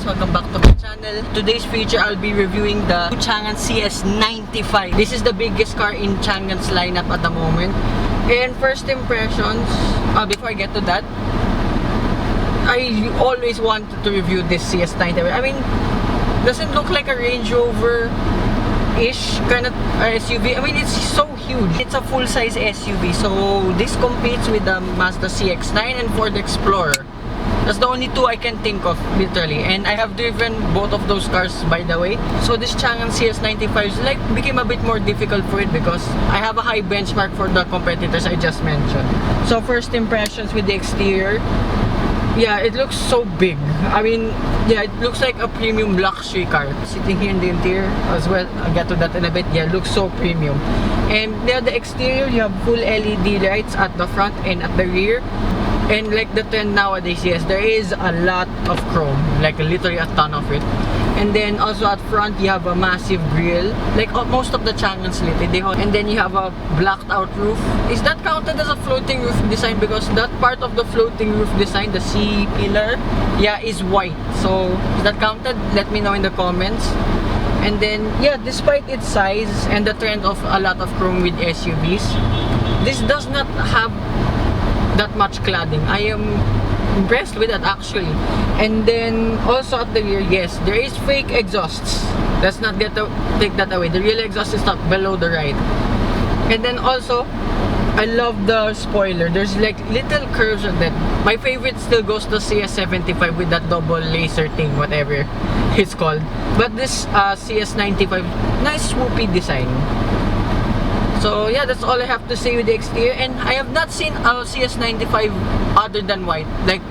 welcome back to my channel. Today's feature, I'll be reviewing the Changan CS95. This is the biggest car in Changan's lineup at the moment. And first impressions, before I get to that, I always wanted to review this CS95. I mean, doesn't look like a Range Rover-ish kind of SUV. I mean, it's so huge. It's a full-size SUV. So this competes with the Mazda CX-9 and Ford Explorer. That's the only two I can think of, literally. And I have driven both of those cars, by the way. So this Changan CS95 became a bit more difficult for it because I have a high benchmark for the competitors I just mentioned. So first impressions with the exterior. Yeah, it looks so big. I mean, yeah, it looks like a premium luxury car. Sitting here in the interior as well, I'll get to that in a bit. Yeah, it looks so premium. And yeah, the exterior, you have full LED lights at the front and at the rear. And like the trend nowadays, yes, there is a lot of chrome, like literally a ton of it. And then also at front, you have a massive grille, like most of the Changans lit. And then you have a blacked out roof. Is that counted as a floating roof design? Because that part of the floating roof design, the C pillar, yeah, is white. So is that counted? Let me know in the comments. And then, yeah, despite its size and the trend of a lot of chrome with SUVs, this does not have that much cladding. I am impressed with that actually. And then also at the rear, yes, there is fake exhausts. Let's not take that away. The real exhaust is not below the right. And then also, I love the spoiler. There's like little curves on that. My favorite still goes to CS75 with that double laser thing, whatever it's called. But this CS95, nice swoopy design. So yeah, that's all I have to say with the exterior. And I have not seen a CS95 other than white. Like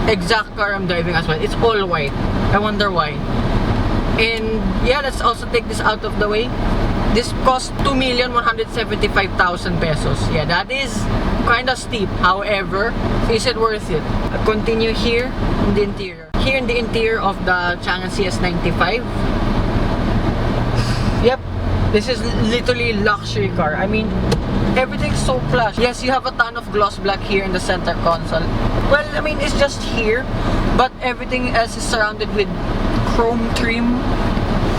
exact car I'm driving as well. It's all white. I wonder why. And yeah, let's also take this out of the way. This cost 2,175,000 pesos. Yeah, that is kind of steep. However, is it worth it? I'll continue here in the interior. Here in the interior of the Changan CS95. Yep. This is literally luxury car. I mean, everything's so plush. Yes, you have a ton of gloss black here in the center console. Well, I mean, it's just here, but everything else is surrounded with chrome trim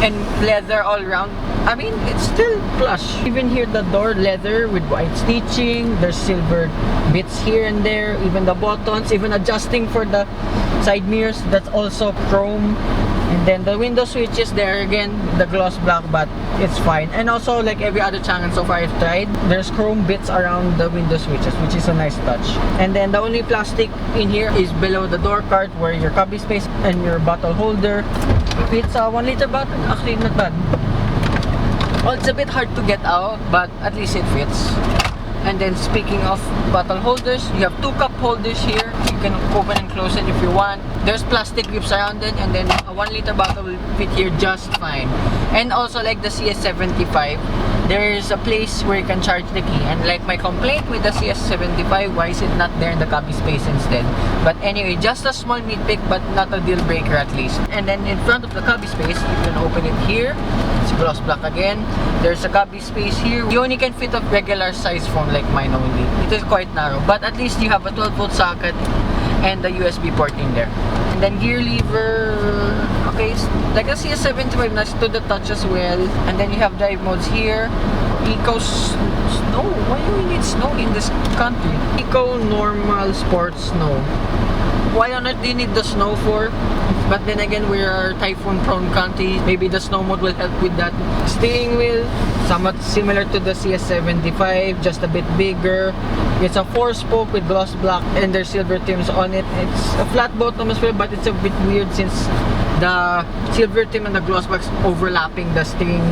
and leather all around. I mean, it's still plush. Even here, the door leather with white stitching. There's silver bits here and there. Even the buttons, even adjusting for the side mirrors, that's also chrome. And then the window switches there again, the gloss black, but it's fine. And also, like every other Changan so far I've tried, there's chrome bits around the window switches, which is a nice touch. And then the only plastic in here is below the door card, where your cubby space and your bottle holder. It's a 1 liter bottle, actually not bad. Well, it's a bit hard to get out, but at least it fits. And then speaking of bottle holders, you have 2 cup holders here. You can open and close it if you want. There's plastic grips around it, and then a 1 liter bottle will fit here just fine. And also, like the CS75, there's a place where you can charge the key. And like my complaint with the CS75, why is it not there in the cubby space instead? But anyway, just a small nitpick, but not a deal breaker at least. And then in front of the cubby space, you can open it here. It's gloss black again. There's a cubby space here. You only can fit a regular size phone like mine only. It is quite narrow, but at least you have a 12-volt socket and the USB port in there. And then gear lever, okay, like a CS75, nice to the touch as well. And then you have drive modes here. Eco snow. Why do we need snow in this country? Eco, normal, sports, snow. Why on earth do you need the snow for? But then again, we are typhoon prone country. Maybe the snow mode will help with that. Steering wheel, somewhat similar to the CS75, just a bit bigger. It's a 4-spoke with gloss black and there's silver trims on it. It's a flat bottom as well, but it's a bit weird since the silver trim and the gloss black overlapping the steering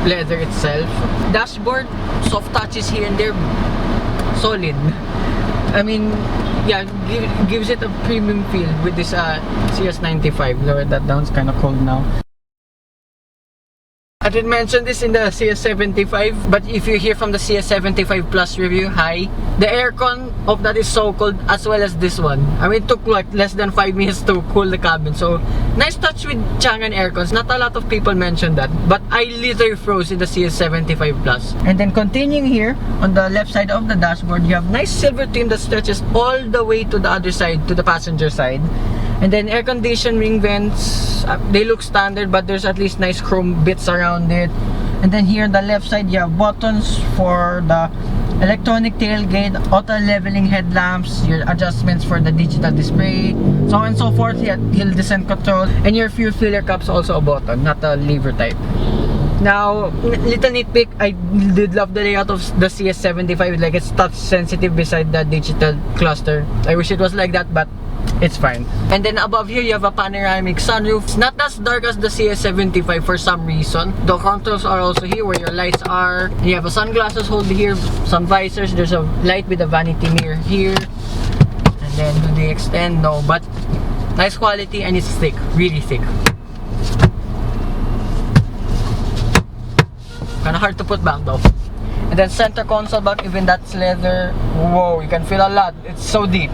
leather itself. Dashboard, soft touches here and there, solid. I mean, yeah, gives it a premium feel with this CS95. Lower that down, it's kind of cold now. I didn't mention this in the CS75, but if you hear from the CS75 Plus review, hi. The aircon of that is so cold, as well as this one. I mean, it took like less than 5 minutes to cool the cabin. So, nice touch with Changan aircons. Not a lot of people mention that, but I literally froze in the CS75 Plus. And then continuing here, on the left side of the dashboard, you have nice silver trim that stretches all the way to the other side, to the passenger side. And then air conditioning vents, they look standard, but there's at least nice chrome bits around it. And then here on the left side, you have buttons for the electronic tailgate, auto leveling headlamps, your adjustments for the digital display, so on and so forth. Hill descent control, and your fuel filler cap's also a button, not a lever type. Now, little nitpick, I did love the layout of the CS95. Like, it's touch sensitive beside the digital cluster. I wish it was like that, but it's fine. And then above here, you have a panoramic sunroof. It's not as dark as the CS75 for some reason. The controls are also here where your lights are. You have a sunglasses holder here, some visors. There's a light with a vanity mirror here. And then do they extend? No, but nice quality, and it's thick, really thick. Kind of hard to put back though. And then center console back, even that's leather. Whoa, you can feel a lot. It's so deep.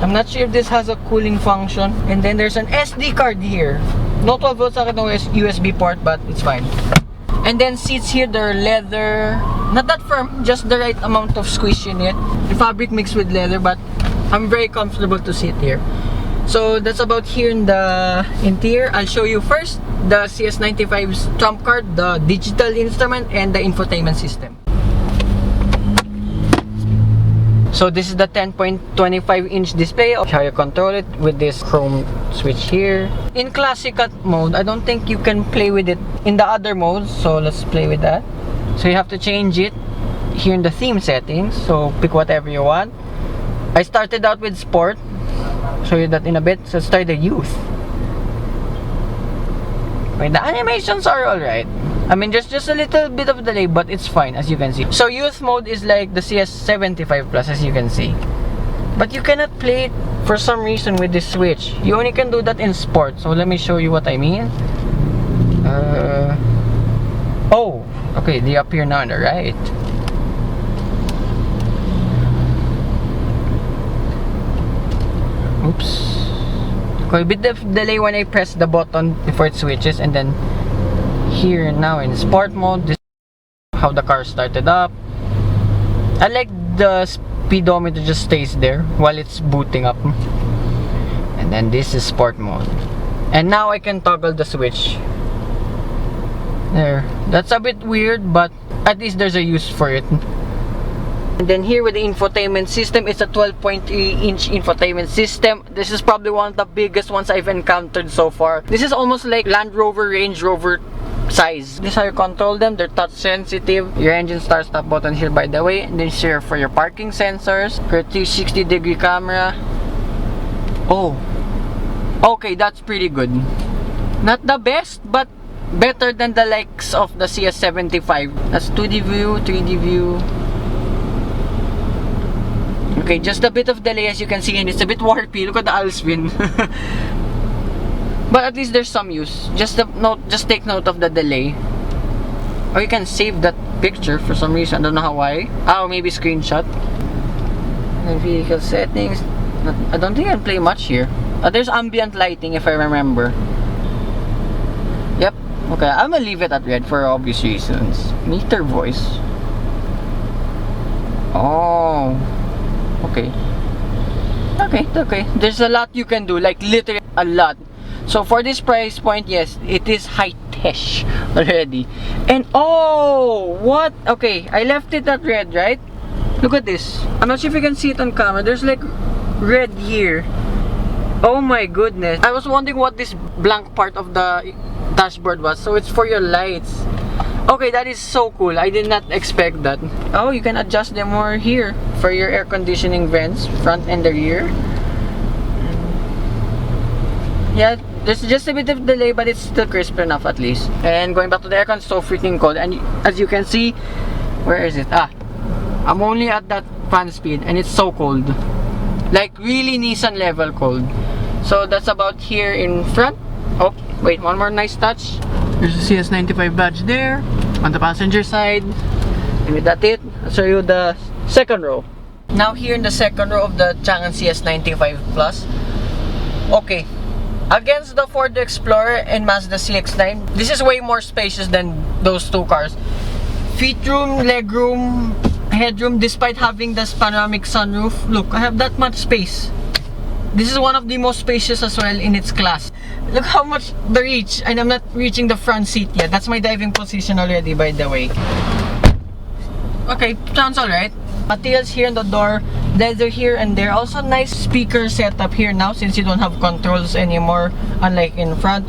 I'm not sure if this has a cooling function. And then there's an SD card here. No 12 volts, no USB port, but it's fine. And then seats here, they're leather. Not that firm, just the right amount of squish in it. The fabric mixed with leather, but I'm very comfortable to sit here. So that's about here in the interior. I'll show you first the CS95's trump card, the digital instrument, and the infotainment system. So this is the 10.25-inch display of how you control it with this chrome switch here. In classic mode, I don't think you can play with it in the other modes, so let's play with that. So you have to change it here in the theme settings, so pick whatever you want. I started out with sport. Show you that in a bit. So let's try the youth. Wait, the animations are alright. I mean, there's just a little bit of delay, but it's fine, as you can see. So youth mode is like the CS75 Plus, as you can see. But you cannot play it for some reason with this switch. You only can do that in sport. So let me show you what I mean. Oh, okay, they appear now on the right. Oops. Okay, a bit of delay when I press the button before it switches, and then here now in sport mode, this is how the car started up. I like the speedometer just stays there while it's booting up. And then this is sport mode. And now I can toggle the switch. There. That's a bit weird, but at least there's a use for it. And then here with the infotainment system, it's a 12.3-inch infotainment system. This is probably one of the biggest ones I've encountered so far. This is almost like Land Rover, Range Rover size. This is how you control them. They're touch sensitive. Your engine start stop button here, by the way. And then here for your parking sensors. Your 360-degree camera. Oh, okay, that's pretty good. Not the best, but better than the likes of the CS75. That's 2D view, 3D view. Okay, just a bit of delay, as you can see, and it's a bit warpy. Look at the Alspin. But at least there's some use. Just take note of the delay. Or you can save that picture for some reason. I don't know how why. Oh, maybe screenshot. And vehicle settings. I don't think I can play much here. There's ambient lighting if I remember. Yep. Okay, I'm gonna leave it at red for obvious reasons. Meter voice. Oh. Okay. Okay. There's a lot you can do, like literally a lot. So for this price point, yes, it is high-tech already. And oh, what? Okay, I left it at red, right? Look at this. I'm not sure if you can see it on camera. There's like red here. Oh my goodness. I was wondering what this blank part of the dashboard was. So it's for your lights. Okay, that is so cool. I did not expect that. Oh, you can adjust them more here for your air conditioning vents, front and the rear. Yeah, there's just a bit of delay, but it's still crisp enough at least. And going back to the aircon, it's so freaking cold. And as you can see, where is it? I'm only at that fan speed, and it's so cold. Like really Nissan level cold. So that's about here in front. Oh, wait, one more nice touch. There's a CS95 badge there on the passenger side. And with that I'll show you the second row. Now here in the second row of the Changan CS95 Plus. Okay, against the Ford Explorer and Mazda CX-9, this is way more spacious than those two cars. Feet room, leg room, headroom, despite having this panoramic sunroof. Look, I have that much space. This is one of the most spacious as well in its class. Look how much the reach, and I'm not reaching the front seat yet. That's my diving position already, by the way. Okay, sounds alright. Materials here on the door, leather here and there. Also nice speaker setup here now since you don't have controls anymore, unlike in front.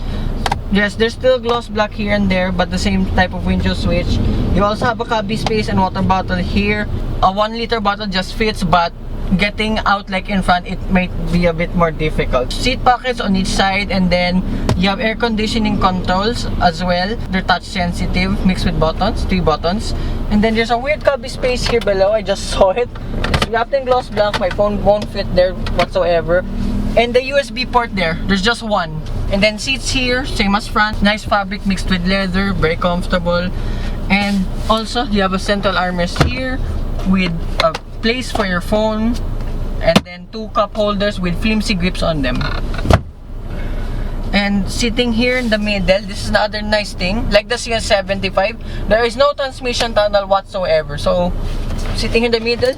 Yes, there's still gloss black here and there, but the same type of window switch. You also have a cubby space and water bottle here. A 1-liter bottle just fits, but getting out like in front, it might be a bit more difficult. Seat pockets on each side, and then you have air conditioning controls as well. They're touch sensitive, mixed with buttons, 3 buttons. And then there's a weird cubby space here below. I just saw it. It's wrapped in gloss black. My phone won't fit there whatsoever. And the USB port there, there's just one. And then seats here, same as front. Nice fabric mixed with leather, very comfortable. And also, you have a central armrest here with a place for your phone. And then 2 cup holders with flimsy grips on them. And sitting here in the middle, this is another nice thing. Like the CS95, there is no transmission tunnel whatsoever. So, sitting in the middle,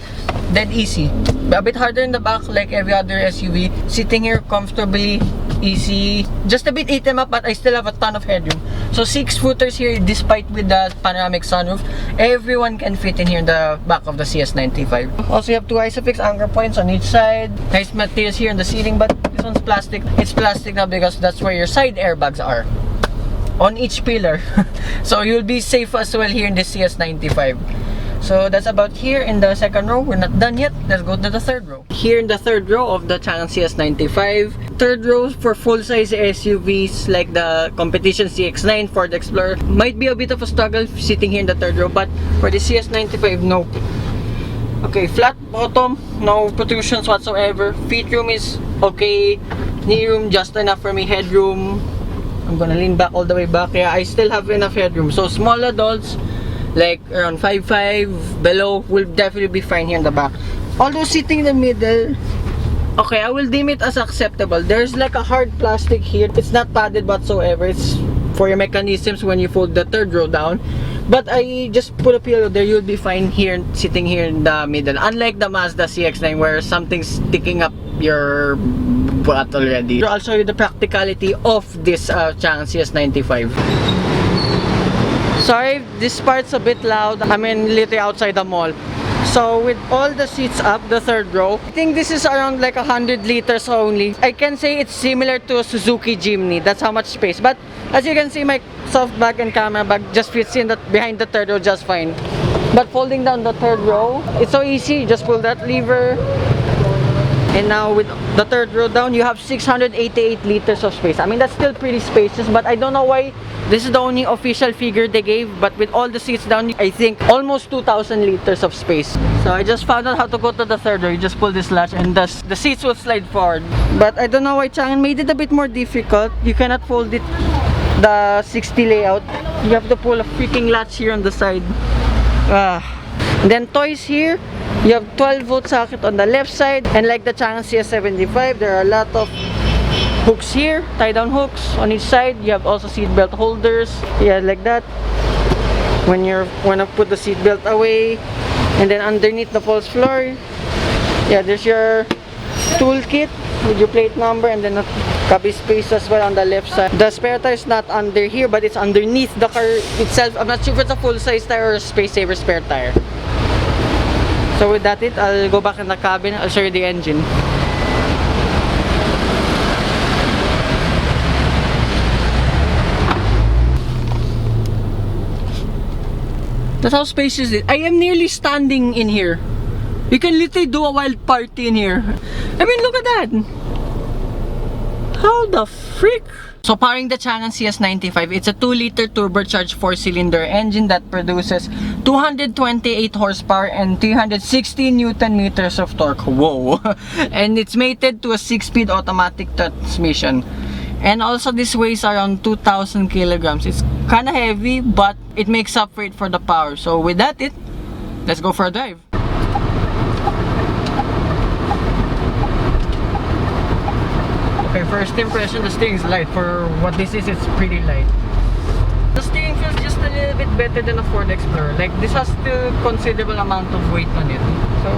dead easy. A bit harder in the back like every other SUV. Sitting here comfortably, easy. Just a bit eaten up, but I still have a ton of headroom. So 6-footers here, despite with the panoramic sunroof, everyone can fit in here in the back of the CS95. Also, you have 2 Isofix anchor points on each side. Nice materials here in the ceiling, but this one's plastic. It's plastic now because that's where your side airbags are. On each pillar. So you'll be safe as well here in the CS95. So that's about here in the second row. We're not done yet. Let's go to the third row. Here in the third row of the Changan CS95. Third row for full-size SUVs like the competition CX-9, Ford Explorer. Might be a bit of a struggle sitting here in the third row, but for the CS95, nope. Okay, flat bottom, no protrusions whatsoever. Feet room is okay. Knee room, just enough for me. Headroom, I'm gonna lean back all the way back. Yeah, I still have enough headroom. So small adults, like around 5'5", below, will definitely be fine here in the back. Although sitting in the middle, okay, I will deem it as acceptable. There's like a hard plastic here. It's not padded whatsoever. It's for your mechanisms when you fold the third row down. But I just put a pillow there. You'll be fine here, sitting here in the middle. Unlike the Mazda CX-9 where something's sticking up your butt already. I'll show you the practicality of this Changan CS95. Sorry, this part's a bit loud. I'm in literally outside the mall. So with all the seats up, the third row, I think this is around like 100 liters only. I can say it's similar to a Suzuki Jimny. That's how much space. But as you can see, my soft bag and camera bag just fits in behind the third row just fine. But folding down the third row, it's so easy. You just pull that lever. And now with the third row down, you have 688 liters of space. I mean, that's still pretty spacious, but I don't know why this is the only official figure they gave. But with all the seats down, I think almost 2,000 liters of space. So I just found out how to go to the third row. You just pull this latch and the seats will slide forward. But I don't know why Changan made it a bit more difficult. You cannot fold it the 60 layout. You have to pull a freaking latch here on the side. Then toys here. You have 12-volt socket on the left side, and like the Changan CS75, there are a lot of hooks here, tie-down hooks on each side. You have also seat belt holders, yeah, like that. When you wanna put the seat belt away, and then underneath the false floor, yeah, there's your toolkit with your plate number, and then a cubby space as well on the left side. The spare tire is not under here, but it's underneath the car itself. I'm not sure if it's a full-size tire or a space saver spare tire. So with that I'll go back in the cabin. I'll show you the engine. That's how spacious it is. I am nearly standing in here. You can literally do a wild party in here. I mean, look at that. How the frick? So powering the Changan CS95, it's a 2-liter turbocharged 4-cylinder engine that produces 228 horsepower and 360 Newton meters of torque. Whoa! And it's mated to a 6-speed automatic transmission. And also this weighs around 2,000 kilograms. It's kind of heavy, but it makes up for it for the power. So with that, let's go for a drive. Okay, first impression, the steering is light. For what this is, it's pretty light. The steering feels just a little bit better than a Ford Explorer. Like, this has still considerable amount of weight on it. So,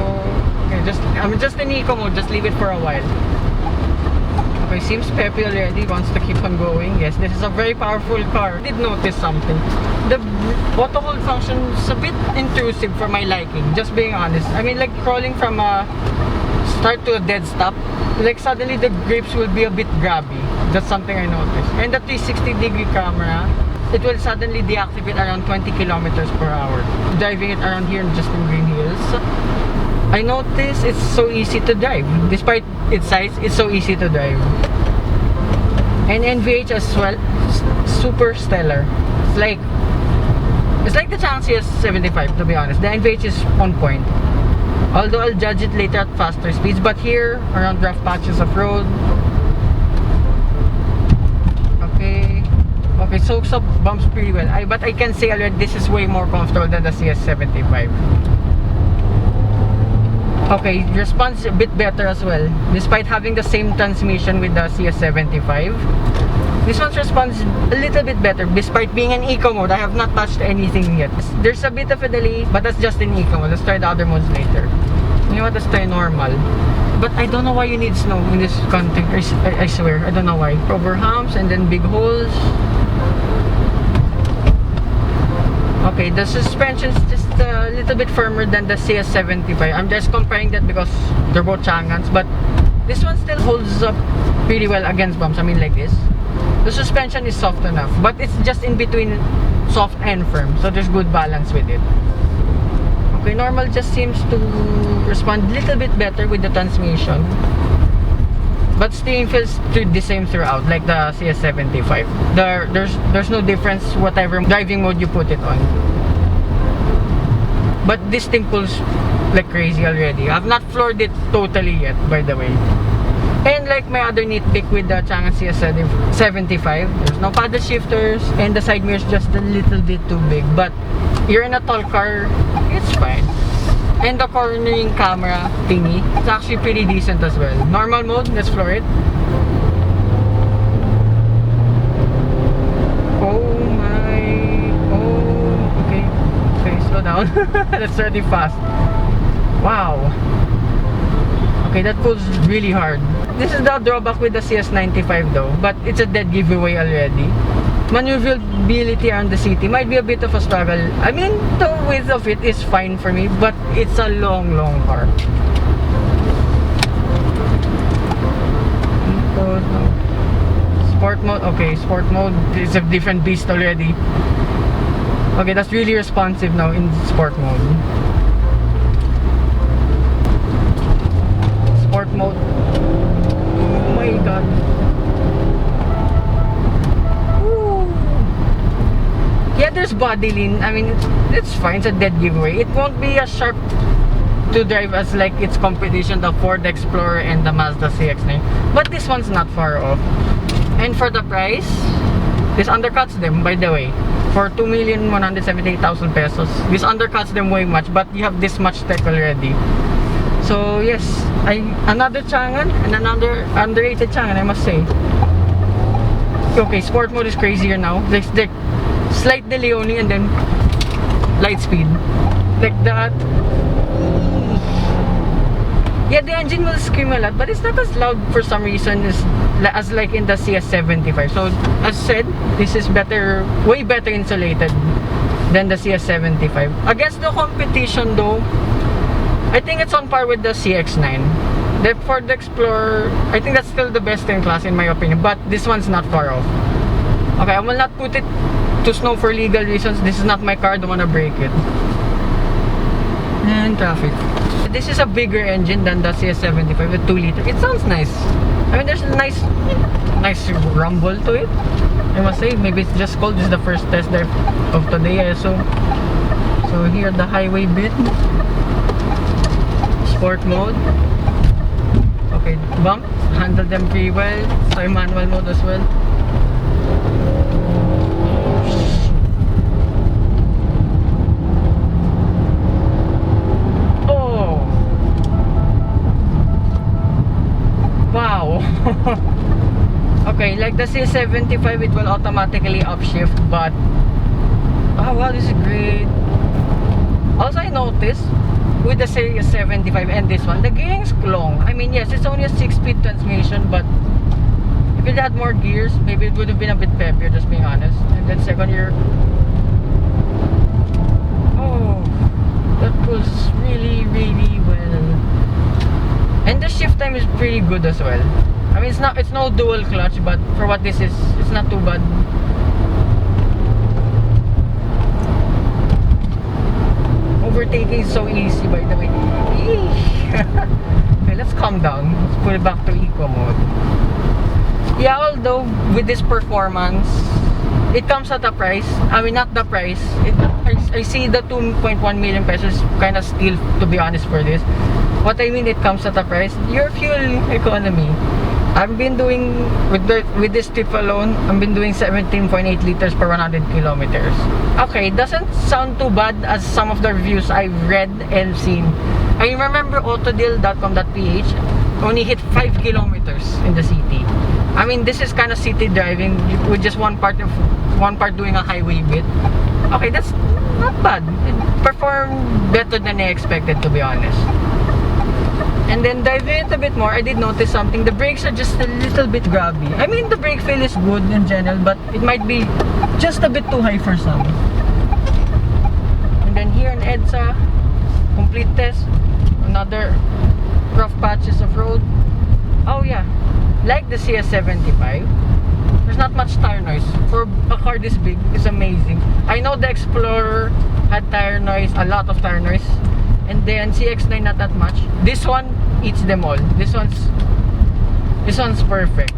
okay, I'm just in eco mode, just leave it for a while. Okay, seems peppy already, wants to keep on going. Yes, this is a very powerful car. I did notice something. The auto hold function is a bit intrusive for my liking, just being honest. I mean, like crawling from a start to a dead stop, like suddenly the grips will be a bit grabby. That's something I noticed. And the 360-degree camera, it will suddenly deactivate around 20 kilometers per hour. Driving it around here just in Green Hills, I noticed it's so easy to drive. Despite its size, it's so easy to drive. And NVH as well, super stellar. It's like the Changan CS95, to be honest. The NVH is on point. Although I'll judge it later at faster speeds, but here, around rough patches of road, okay, soaks up bumps pretty well. But I can say already this is way more comfortable than the CS75. Okay, responds a bit better as well. Despite having the same transmission with the CS75, this one responds a little bit better. Despite being in eco mode, I have not touched anything yet. There's a bit of a delay, but that's just in eco mode. Let's try the other modes later. You know what, let's try normal. But I don't know why you need snow in this country. I swear, I don't know why. Over humps and then big holes. Okay, the suspension is just a little bit firmer than the CS75. I'm just comparing that because they're both Changans, but this one still holds up pretty well against bumps. I mean, like this. The suspension is soft enough, but it's just in between soft and firm, so there's good balance with it. Okay, normal just seems to respond a little bit better with the transmission, but steering feels the same throughout, like the CS75. There's no difference whatever driving mode you put it on. But this thing pulls like crazy already. I've not floored it totally yet, by the way. And like my other nitpick with the Changan CS75, there's no paddle shifters, and the side mirror is just a little bit too big. But you're in a tall car, it's fine. And the cornering camera thingy, it's actually pretty decent as well. Normal mode, let's floor it. Okay, slow down. That's already fast. Wow. Okay, that pulls really hard. This is the drawback with the CS95 though, but it's a dead giveaway already. Maneuverability around the city might be a bit of a struggle. I mean, the width of it is fine for me, but it's a long car. Sport mode, okay, sport mode is a different beast already. Okay, that's really responsive now in sport mode. Sport mode. Oh my god. Yeah, there's body lean. I mean, it's fine. It's a dead giveaway. It won't be as sharp to drive as like its competition, the Ford Explorer and the Mazda CX-9. But this one's not far off. And for the price, this undercuts them, by the way. For 2,178,000 pesos. This undercuts them way much, but you have this much tech already. So yes, another Changan and another underrated Changan, I must say. Okay, sport mode is crazier now. Like slight delay only and then light speed. Like that. Yeah, the engine will scream a lot, but it's not as loud for some reason as like in the CS75. So as said, this is way better insulated than the CS75. Against the competition though, I think it's on par with the CX-9. The Ford Explorer, I think that's still the best in class in my opinion, but this one's not far off. Okay, I will not put it to snow for legal reasons. This is not my car, I don't want to break it. And traffic. This is a bigger engine than the CS75 with 2 liter. It sounds nice. I mean, there's a nice rumble to it. I must say, maybe it's just cold. This is the first test drive of today, so here the highway bit. Sport mode. Okay, bump. Handle them pretty well. So manual mode as well. Wow. Okay, like the CS75, it will automatically upshift, but oh wow, this is great. Also, I noticed with the CS75 and this one, the gearing's long. I mean, yes, it's only a 6-speed transmission, but If it had more gears, maybe it would have been a bit peppier, just being honest. And then second gear, oh, that was really, really well. And the shift time is pretty good as well. I mean, it's no dual clutch, but for what this is, it's not too bad. Overtaking is so easy, by the way. Okay, let's calm down. Let's put it back to eco mode. Yeah, although with this performance, it comes at a price. I mean, not the price. I see the 2.1 million pesos kind of steal, to be honest, for this. What I mean, it comes at a price. Your fuel economy. I've been doing, with this trip alone, I've been doing 17.8 liters per 100 kilometers. Okay, doesn't sound too bad as some of the reviews I've read and seen. I remember autodeal.com.ph only hit 5 kilometers in the city. I mean, this is kind of city driving with just one part doing a highway bit. Okay, that's not bad. It performed better than I expected, to be honest. And then diving it a bit more, I did notice something. The brakes are just a little bit grabby. I mean, the brake feel is good in general, but it might be just a bit too high for some. And then here in EDSA, complete test. Another rough patches of road. Oh yeah, like the CS95, there's not much tire noise. For a car this big, it's amazing. I know the Explorer had tire noise, a lot of tire noise. And then CX9 not that much. This one eats them all. This one's perfect.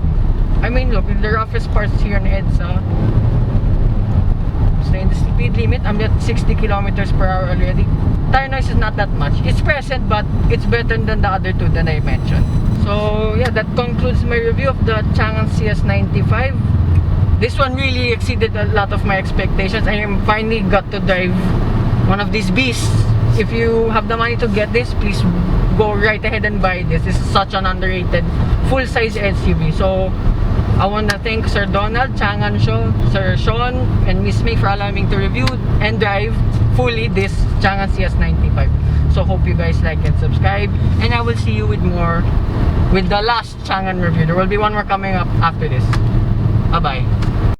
I mean, look, the roughest parts here in EDSA. So in the speed limit, I'm at 60 kilometers per hour already. Tire noise is not that much. It's present, but it's better than the other two that I mentioned. So yeah, that concludes my review of the Changan CS95. This one really exceeded a lot of my expectations. I finally got to drive one of these beasts. If you have the money to get this, please go right ahead and buy this. This is such an underrated full-size SUV. So I want to thank Sir Donald, Changan Show, Sir Sean, and Miss May for allowing me to review and drive fully this Changan CS95. So hope you guys like and subscribe, and I will see you with the last Changan review. There will be one more coming up after this. Bye bye.